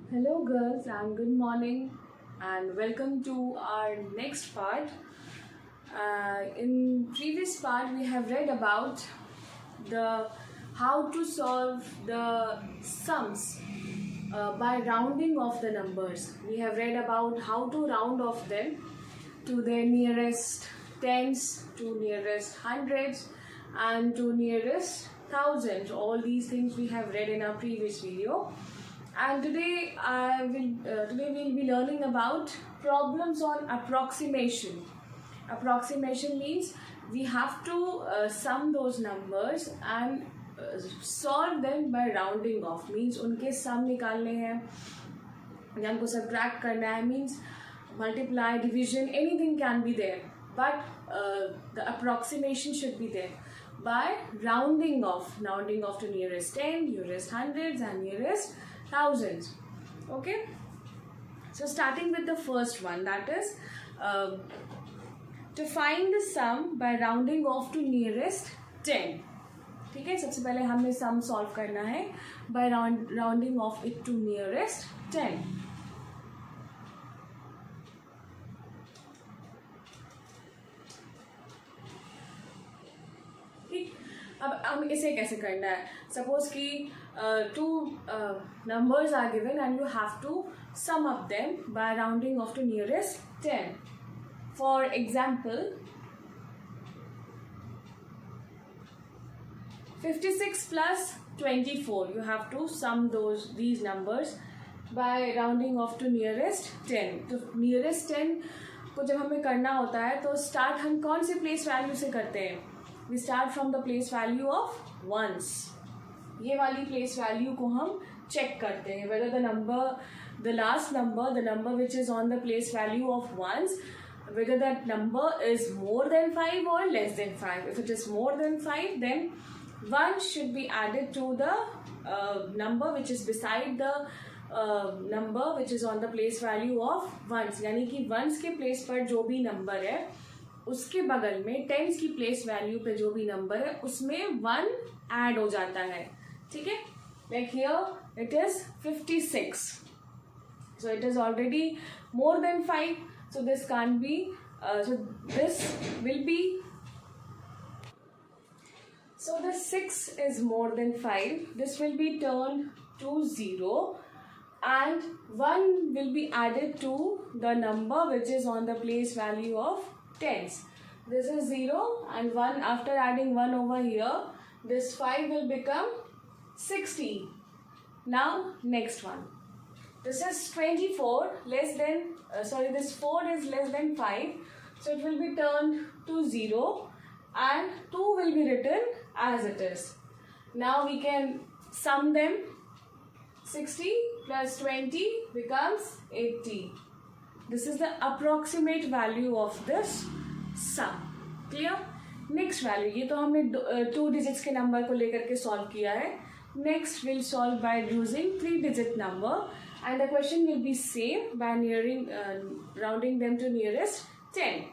Hello girls and good morning and welcome to our next part. In previous part we have read about the how to solve the sums by rounding off the numbers. We have read about how to round off them to their nearest tens, to nearest hundreds and to nearest thousands. All these things we have read in our previous video. And today we'll be learning about problems on approximation. Approximation means we have to sum those numbers and solve them by rounding off. Means उनके sum निकालने हैं या उनको subtract करना है. Means multiply, division, anything can be there, but the approximation should be there by rounding off to nearest 10, nearest hundreds and nearest thousands. Okay, so starting with the first one, that is to find the sum by rounding off to nearest 10. ठीक है, सबसे पहले हमें sum solve करना है by rounding off it to nearest 10. अब हम इसे कैसे करना है. सपोज कि two numbers are given and you have to sum up them by rounding off to nearest 10. For example, 56 plus 24, you have to sum these numbers by rounding off to nearest 10. तो nearest 10 को जब हमें करना होता है तो start हम कौन से place value से करते हैं. We start from the place value of ones. ये वाली place value को हम check करते हैं whether the last number, the number which is on the place value of ones, whether that number is more than 5 or less than 5. If it is more than 5, then 1 should be added to the number which is beside the number which is on the place value of ones. यानी कि ones के place पर जो भी number है उसके बगल में टेंस की प्लेस वैल्यू पे जो भी नंबर है उसमें 1 ऐड हो जाता है. ठीक है, like here it is 56, so it is already more than 5, so this can be so this will be, so the 6 is more than 5, this will be turned to 0 and 1 will be added to the number which is on the place value of tens. This is 0 and 1. After adding 1 over here, this 5 will become 60. Now next one, this is 24 less than this 4 is less than 5, so it will be turned to 0 and 2 will be written as it is. Now we can sum them. 60 plus 20 becomes 80. This is the approximate value of this sum. Clear? Next value, ये तो हमने 2 digits के number को लेकर के solve किया है. Next we'll solve by using 3 digit number and the question will be same by rounding them to nearest 10.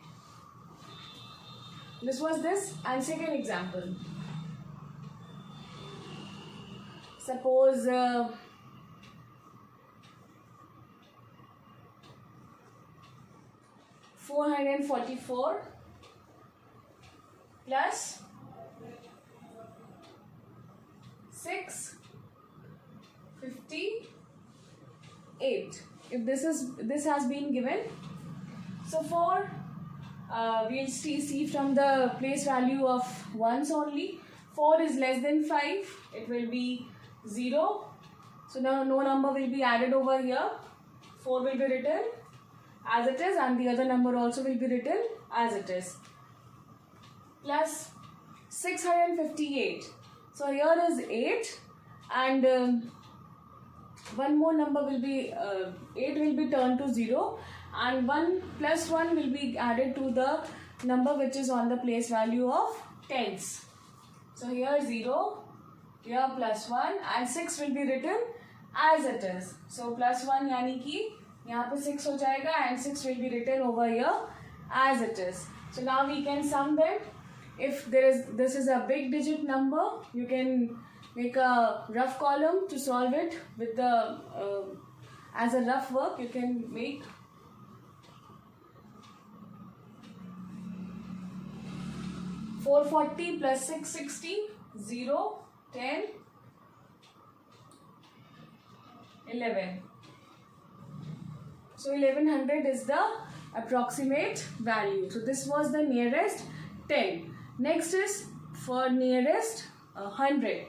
This was this. And second example, suppose 444 plus 658. If this has been given, so for we'll see from the place value of ones only. 4 is less than 5, it will be 0, so now no number will be added over here. 4 will be written as it is and the other number also will be written as it is. Plus 658, so here is 8 and one more number will be 8 will be turned to 0 and 1 plus 1 will be added to the number which is on the place value of tens. So here 0, here plus 1 and 6 will be written as it is. So plus 1 यानी कि यहाँ पे 6 हो जाएगा and 6 will be written over here as it is. So now we can sum them. If this is a big digit number, you can make a rough column to solve it with the as a rough work you can make 440 plus 660, 0, 10, 11. So 1100 is the approximate value. So this was the nearest 10. Next is for nearest 100.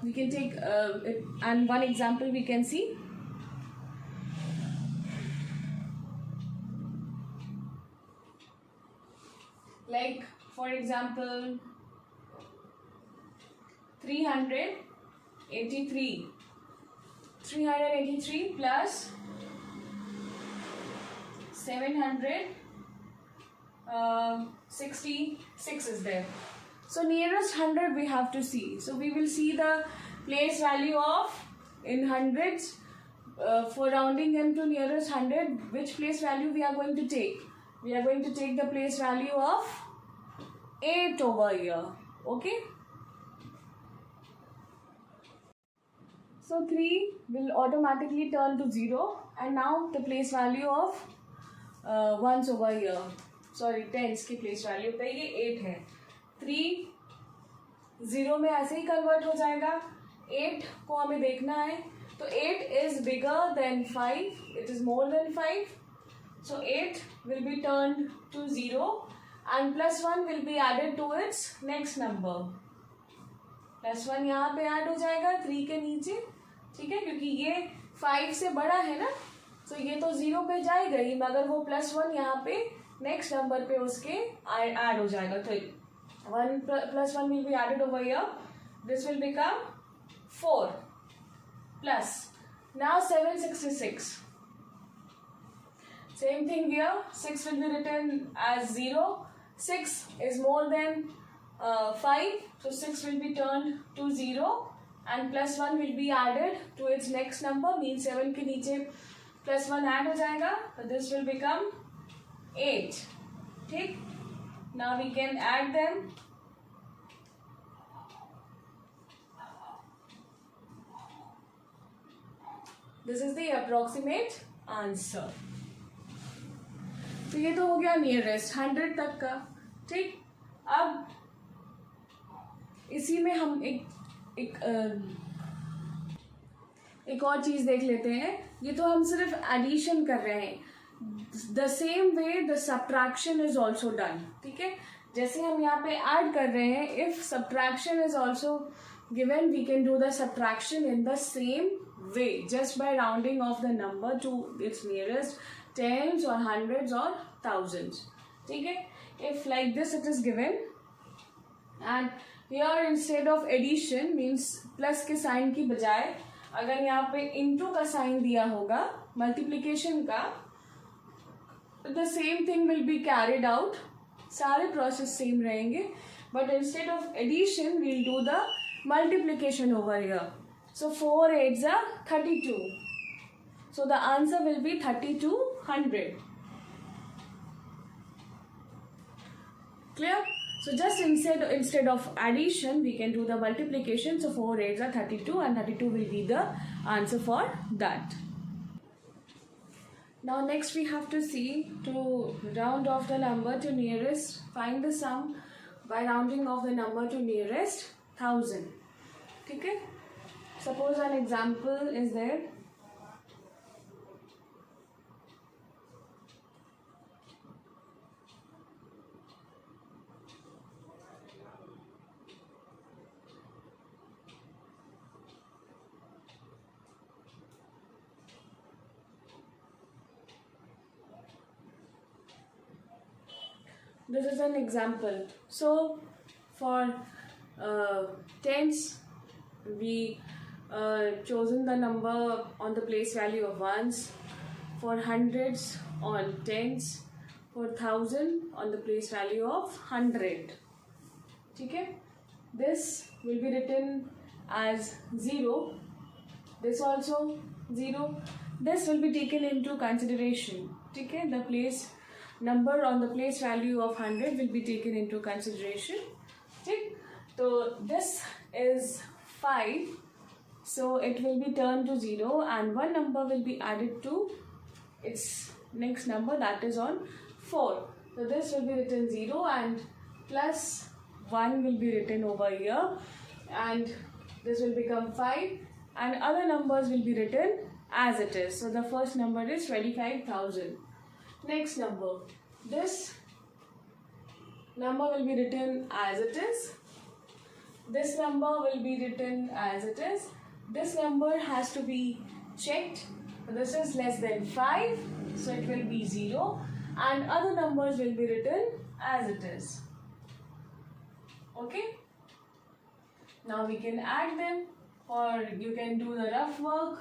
We can take and one example we can see. Like for example 383 plus 766 is there. So nearest 100 we have to see. So we will see the place value of in hundreds for rounding them to nearest 100. Which place value we are going to take? We are going to take the place value of 8 over here. Okay. So 3 will automatically turn to 0, and now the place value of ones over here. Sorry, tens की place value पे ये 8 है. 3 0 में ऐसे ही convert हो जाएगा. 8 को हमें देखना है, तो 8 is bigger than 5. It is more than 5. So 8 will be turned to 0 and plus 1 will be added to its next number. Plus 1 यहाँ पे ऐड हो जाएगा 3 के नीचे, ठीक है, क्योंकि ये 5 से बड़ा है ना, तो ये तो 0 पे जाएगा ही, मगर वो plus 1 यहाँ पे नेक्स्ट नंबर पे उसके ऐड हो जाएगा. तो 1 plus 1 will be added over here. This will become 4 plus now 766. Same thing here. 6 will be written as 0. 6 is more than 5, so 6 will be turned to 0 and plus 1 will be added to its next number. Means 7 के नीचे plus 1 add हो जाएगा. So this will become 8. ठीक. Now we can add them. This is the approximate answer. तो ये तो हो गया नियरेस्ट 100 तक का. ठीक. अब इसी में हम एक और चीज देख लेते हैं. ये तो हम सिर्फ एडिशन कर रहे हैं. The same way the subtraction is also done. ठीक है, जैसे हम यहाँ पे ऐड कर रहे हैं, if subtraction is also given we can do the subtraction in the same way just by rounding off the number to its nearest tens or hundreds or thousands. ठीक है, if like this it is given and here instead of addition means plus के sign की बजाय अगर यहाँ पे into का sign दिया होगा multiplication का, the same thing will be carried out. सारे process same रहेंगे, but instead of addition we'll do the multiplication over here. So 4 8s are 32. So the answer will be 3200. Clear? So just instead of addition, we can do the multiplication. So 4 8s are 32 and 32 will be the answer for that. Now next we have to see to round off the number to nearest, find the sum by rounding off the number to nearest 1000. Okay? Suppose an example is there. This is an example. So for tens, we chosen the number on the place value of ones. For hundreds on tens. For 1000 on the place value of 100. Okay? This will be written as 0. This also 0. This will be taken into consideration. Okay? The place number on the place value of 100 will be taken into consideration. Okay? So this is 5. So it will be turned to 0 and one number will be added to its next number, that is on 4. So this will be written 0 and plus 1 will be written over here, and this will become 5 and other numbers will be written as it is. So the first number is 25,000. Next number, this number will be written as it is. This number will be written as it is. This number has to be checked. This is less than 5, so it will be 0 and other numbers will be written as it is. Okay? Now we can add them, or you can do the rough work.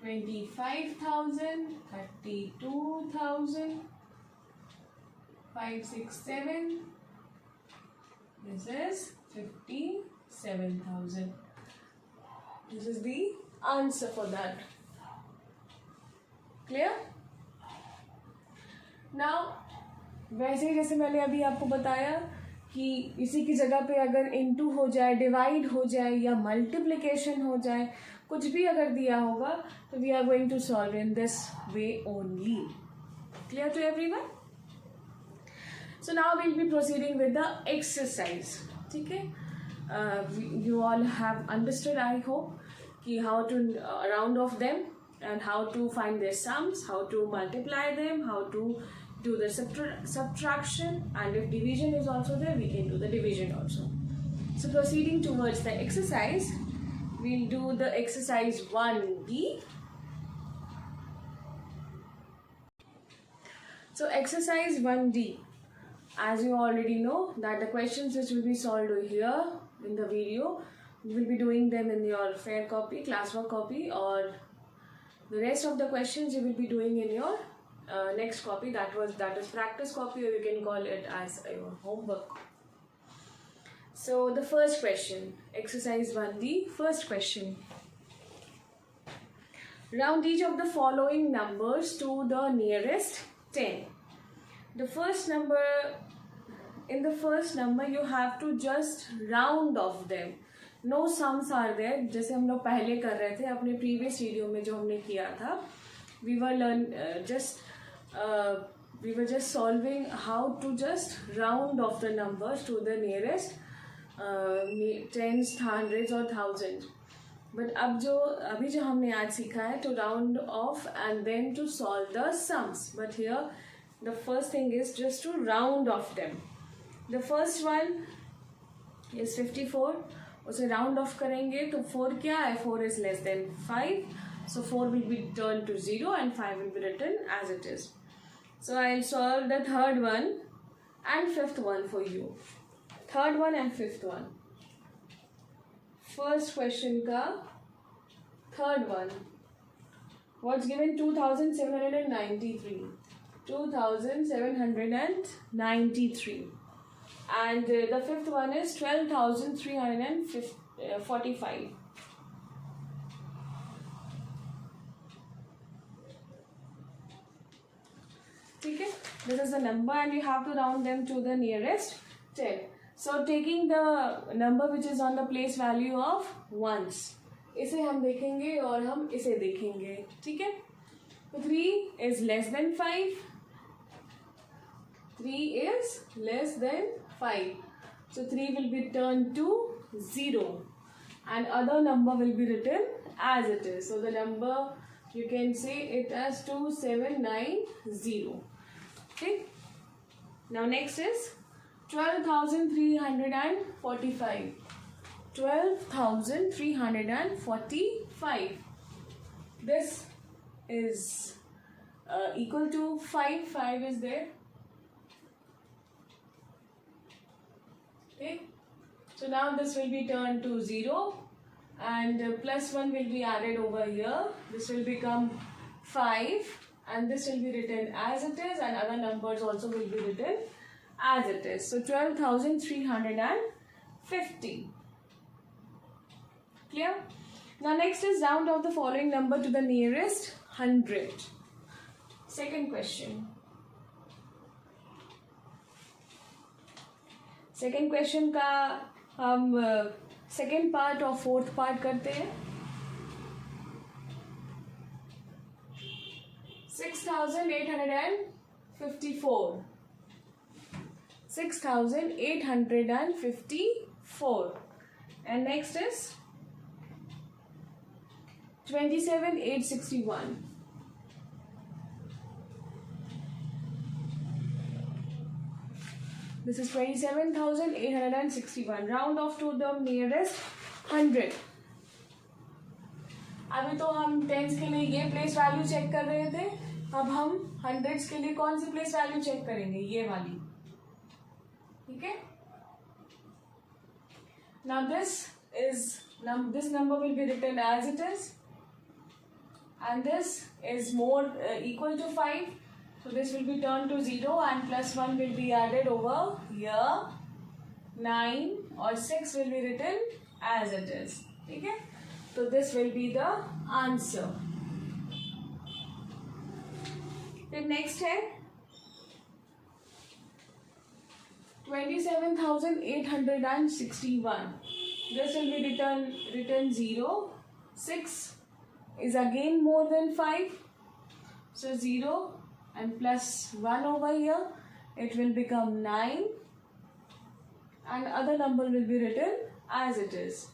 25,000, 32,000, 5, 6, 7. This is 57,000. This is the answer for that. Clear? Now, वैसे ही जैसे मैंने अभी आपको बताया कि इसी की जगह पे अगर इनटू हो जाए, डिवाइड हो जाए या मल्टीप्लिकेशन हो जाए, कुछ भी अगर दिया होगा तो we are going to solve in this way only. Clear to everyone? So now we will be proceeding with the exercise. ठीक है? You all have understood, I hope, कि how to round off them and how to find their sums, how to multiply them, how to do the subtraction, and if division is also there, we can do the division also. So proceeding towards the exercise, we'll do the exercise 1D. So exercise 1D, as you already know that the questions which will be solved here in the video, you will be doing them in your fair copy, classwork copy, or the rest of the questions you will be doing in your next copy, that is practice copy, or you can call it as your homework. So the first question, exercise 1D, first question. Round each of the following numbers to the nearest 10. The first number, in the first number you have to just round off them. No sums are there. जैसे हम लोग पहले कर रहे थे अपने previous video में जो हमने किया था, we were just solving how to just round off the numbers to the nearest tens, hundreds or thousands. But अभी जो हमने आज सीखा है to round off and then to solve the sums. But here the first thing is just to round off them. The first one is 54. उसे round off करेंगे तो 4 क्या है? 4 is less than 5. So 4 will be turned to 0 and 5 will be written as it is. So I'll solve the third one and fifth one for you. Third one and fifth one. First question ka third one. What's given? 2,793. 2,793. And the fifth one is 12,345. Okay, this is the number and you have to round them to the nearest 10. So taking the number which is on the place value of ones, इसे हम देखेंगे और हम इसे देखेंगे. ठीक है? 3 is less than 5. 3 is less than 5. So 3 will be turned to 0 and other number will be written as it is. So the number, you can say it as 2790. Okay. Now next is 12,345. 12,345. This is equal to 5. 5 is there. Okay. So now this will be turned to 0 and plus 1 will be added over here. This will become 5 and this will be written as it is and other numbers also will be written as it is. So 12,350. Clear? Now next is round off the following number to the nearest 100. Second question. Second question का हम second part और fourth part करते हैं. 6,854. 6,854. And next is 27,861. This is 27,861. Round off to the nearest 100. अभी तो हम tense के लिए ये प्लेस वैल्यू चेक कर रहे थे. अब हम हंड्रेड्स के लिए कौन सी प्लेस वैल्यू चेक करेंगे? ये वाली. ठीक है. Now this number will be written as it is, and this is more equal to 5. So this will be turned to 0 and plus 1 will be added over here. 9 or 6 will be written as it is. Okay? So this will be the answer. Then next है 27,861. This will be written 0. 6 is again more than 5. So 0 and plus 1 over here. It will become 9. And other number will be written as it is.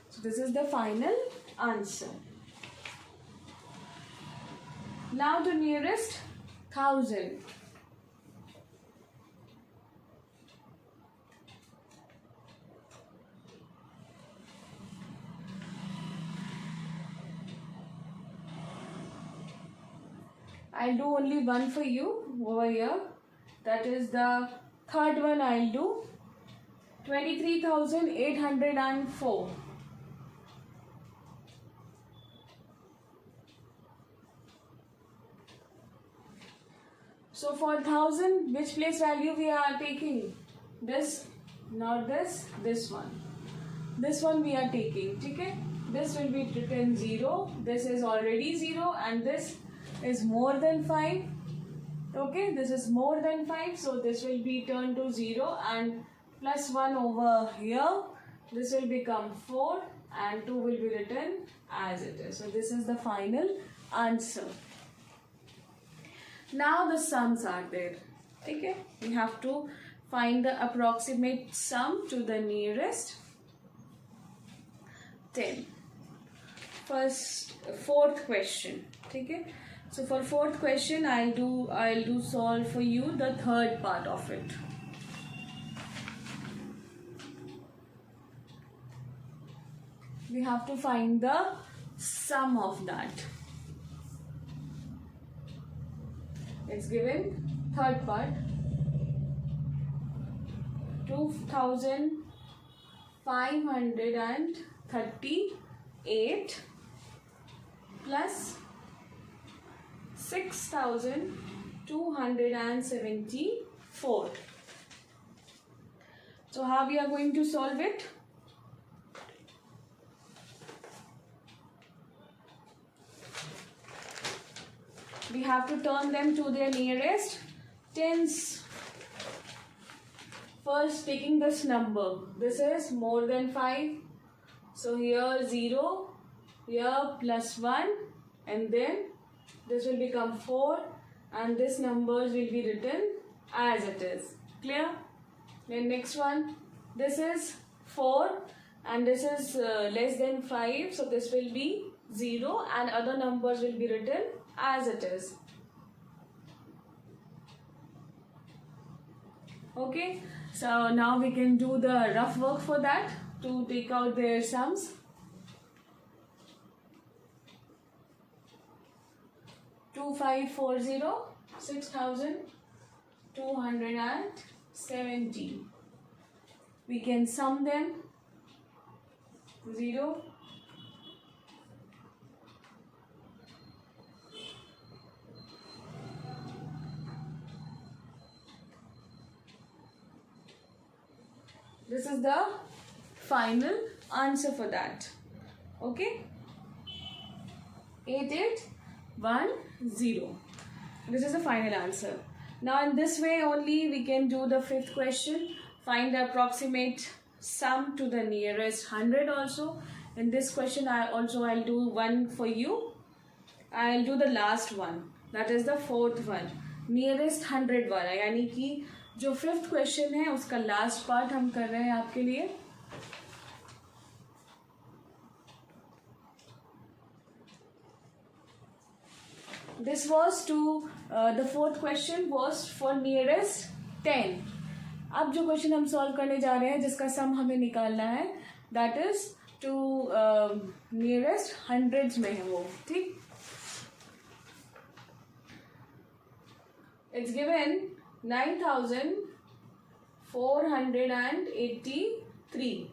So this is the final answer. Now the nearest 1,000. I'll do only one for you over here. That is the third one I'll do. 23,804. So for 1,000, which place value we are taking? This, not this, this one. This one we are taking. Okay? This will be written 0. This is already 0 and this is more than 5. Okay, this is more than 5, so this will be turned to 0 and plus 1 over here. This will become 4 and 2 will be written as it is. So this is the final answer. Now the sums are there. Okay, we have to find the approximate sum to the nearest 10. Fourth question. Okay. So for fourth question, I'll do solve for you the third part of it. We have to find the sum of that. It's given third part. 2,538 plus 6,274. So how we are going to solve it? We have to turn them to their nearest tens. First, taking this number. This is more than 5. So here 0, here plus 1, and then this will become 4 and this numbers will be written as it is. Clear? Then next one, this is 4 and this is less than 5, so this will be 0 and other numbers will be written as it is. Okay, so now we can do the rough work for that to take out their sums. 2,540, 6,270. We can sum them. 0. This is the final answer for that. Okay. 8810. This is the final answer. Now in this way only we can do the fifth question. Find the approximate sum to the nearest 100 also. In this question I'll do one for you. I'll do the last one. That is the fourth one. Nearest 100 वाला, यानी कि जो fifth question है उसका last part हम कर रहे हैं आपके लिए. This was to the fourth question was for nearest 10. अब जो क्वेश्चन हम सॉल्व करने जा रहे हैं जिसका सम हमें निकालना है that is to nearest hundreds में है वो. ठीक. It's given 9,483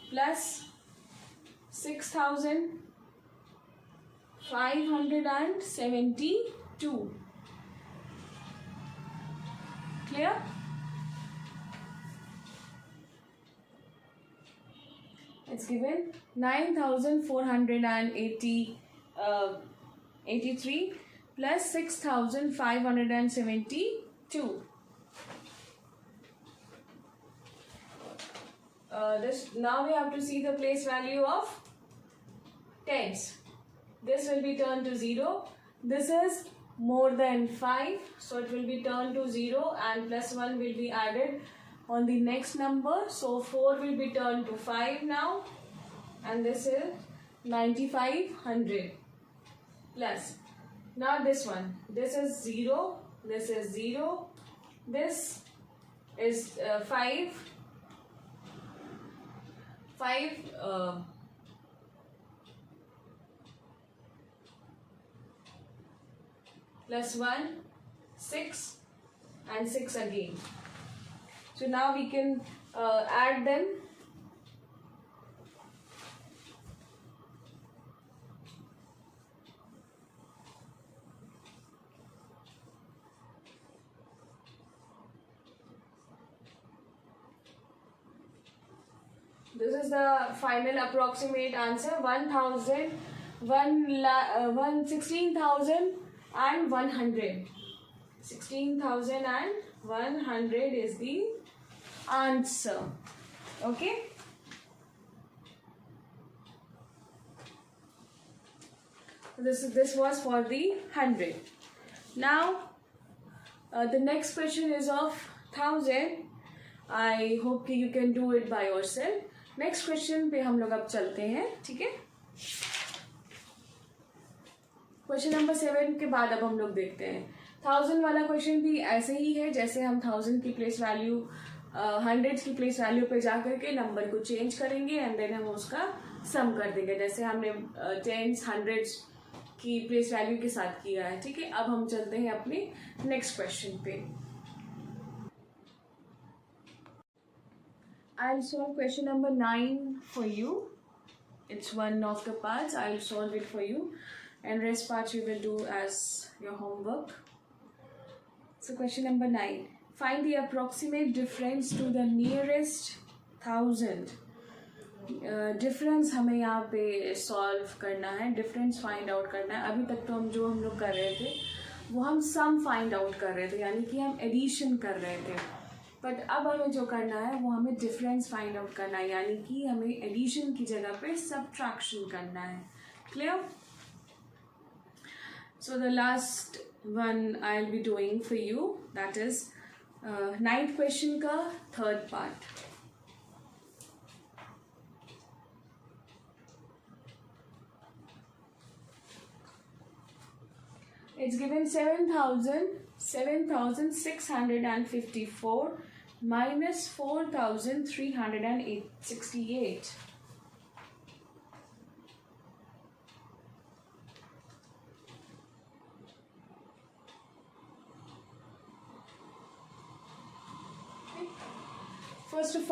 plus 6,572. Clear? It's given 9,483 plus 6,572. Now we have to see the place value of tens. This will be turned to 0. This is more than 5, so it will be turned to 0 and plus 1 will be added on the next number. So 4 will be turned to 5 now, and this is 9,500 plus. Now this one, this is 0, this is 0, this is 5 plus 1, 6 and 6 again. So now we can add them. This is the final approximate answer. 16,100. 16,100 is the answer. Okay. This was for the 100. Now the next question is of 1,000. I hope you can do it by yourself. Next question पे हम लोग अब चलते हैं. ठीक है. Question number 7 के बाद अब हम लोग देखते हैं 1000 वाला क्वेश्चन भी ऐसे ही है जैसे हम 1000 की प्लेस वैल्यू 100 की प्लेस वैल्यू पे जा करके नंबर को चेंज करेंगे एंड देन हम उसका सम कर देंगे जैसे हमने टेंस 100 की प्लेस वैल्यू के साथ किया है. ठीक है. अब हम चलते हैं अपने नेक्स्ट क्वेश्चन पे. I'll solve question number 9 for you. It's one of the parts. I'll solve it for you, and rest parts you will do as your homework. So question number 9. Find the approximate difference to the nearest 1000. Difference हमें यहाँ पे solve करना है. Difference find out करना है. अभी तक तो हम लोग कर रहे थे वो हम सम फाइंड आउट कर रहे थे, यानी कि हम एडिशन कर रहे थे. बट अब हमें जो करना है वो हमें डिफरेंस फाइंड आउट करना है, यानी कि हमें एडिशन की जगह पे सब्ट्रैक्शन करना है. Clear. So the last one I will be doing for you, that is 9th question का third part. It's given 7,654 minus 4,368. First of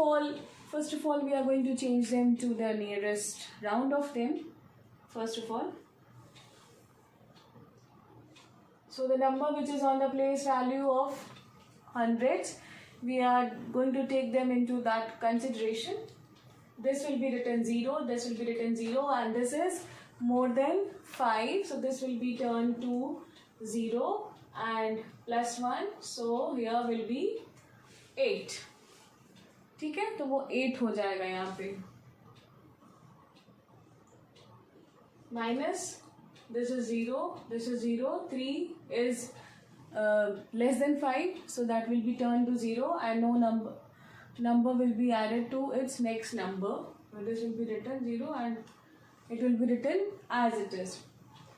all, we are going to change them to the nearest round of them. First of all. So the number which is on the place value of hundreds, we are going to take them into that consideration. This will be written 0, this will be written 0, and this is more than 5. So this will be turned to 0, and plus 1, so here will be 8. ठीक है, तो वो 8 हो जाएगा यहाँ पे. Minus, this is 0, this is 0, 3 is less than 5, so that will be turned to 0, and no number will be added to its next number. So this will be written 0 and it will be written as it is.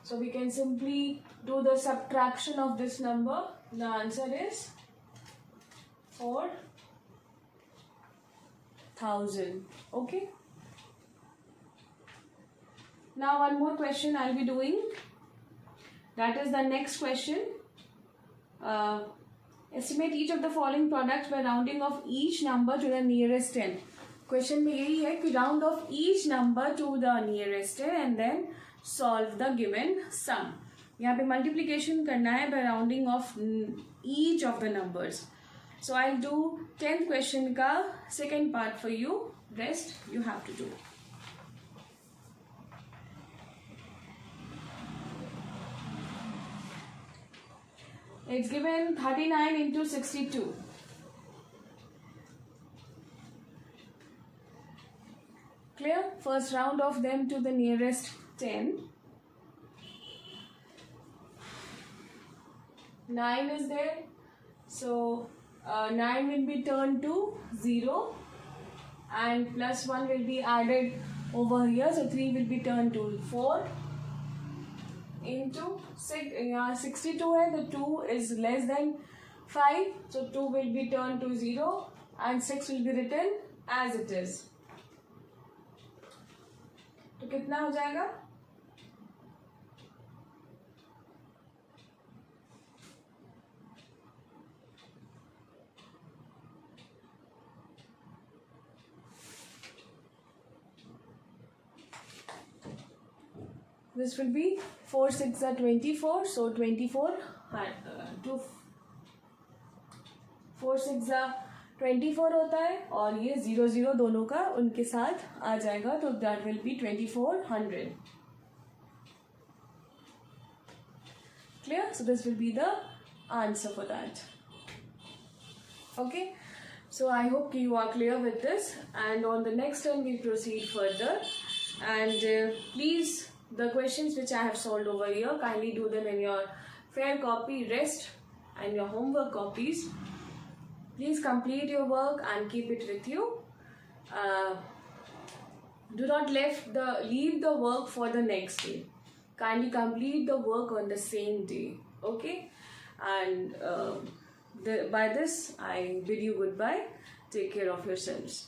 So we can simply do the subtraction of this number. The answer is 4,000. Okay. Now one more question I'll be doing. That is the next question. Estimate each of the following products by rounding off each number to the nearest 10. Question में यही है कि round off each number to the nearest 10 and then solve the given sum. यहाँ पे multiplication करना है by rounding off each of the numbers. So I'll do 10th question का second part for you. Rest you have to do. It's given 39 into 62. Clear? First round off them to the nearest 10. 9 is there. So 9 will be turned to 0 and plus 1 will be added over here. So 3 will be turned to 4 into 62 है, the 2 is less than 5. So 2 will be turned to 0 and 6 will be written as it is. तो कितना हो जाएगा? This will be 4 6 are 24. So 24 4 6 are 24 होता है और ये 0 0 दोनों का उनके साथ आ जाएगा, तो that will be 2400. Clear? So this will be the answer for that. Okay. So I hope you are clear with this, and on the next turn we proceed further. And please, the questions which I have solved over here, kindly do them in your fair copy, rest, and your homework copies. Please complete your work and keep it with you. Do not leave the work for the next day. Kindly complete the work on the same day. Okay? And by this, I bid you goodbye. Take care of yourselves.